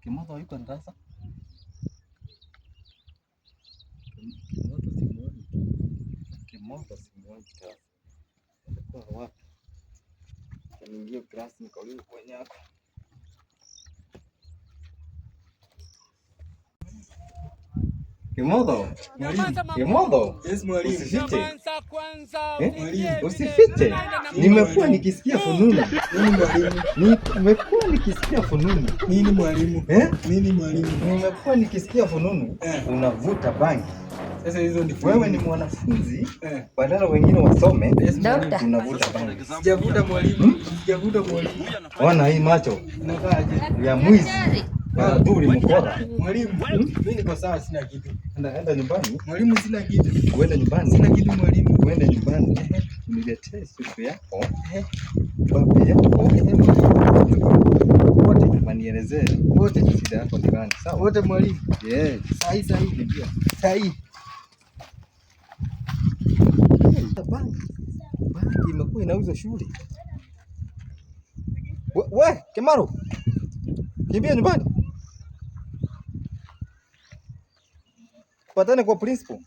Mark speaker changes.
Speaker 1: Kimoto yuko darasa. Kimoto simuoni darasa. Kwa wapi? Niingie klasi nikaulize kwa nyako. Kimoto? Kimoto?
Speaker 2: Yes, mwalimu.
Speaker 1: Usifiche. Mwalimu, usifiche. Nimekuwa nikisikia fununu.
Speaker 2: Nini mwalimu?
Speaker 1: Nimekuwa nikisikia fununu.
Speaker 2: Nini mwalimu? Nini mwalimu?
Speaker 1: Nimekuwa nikisikia fununu. Unavuta bangi.
Speaker 2: Sasa hizo ni
Speaker 1: wewe ni mwanafunzi badala wengine wasome, unavuta bangi.
Speaker 2: Sijavuta mwalimu. Sijavuta mwalimu.
Speaker 1: Ona hii macho.
Speaker 2: Unakaaje?
Speaker 1: Ya mwizi. Duri mkora.
Speaker 2: Mwalimu, mimi niko sawa, sina kitu.
Speaker 1: Enda nyumbani.
Speaker 2: Mwalimu, sina kitu.
Speaker 1: Uende nyumbani.
Speaker 2: Sina kitu mwalimu.
Speaker 1: Uende nyumbani. Uniletee supu yako. Babu yako. Wote manielezee. Wote shida yako ni gani?
Speaker 2: Sawa, wote mwalimu.
Speaker 1: Yes.
Speaker 2: Sahi ndio. Sahi.
Speaker 1: Bangi imekuwa inauza shule. We, Kemaru. Kimbia nyumbani. Patane kwa principal.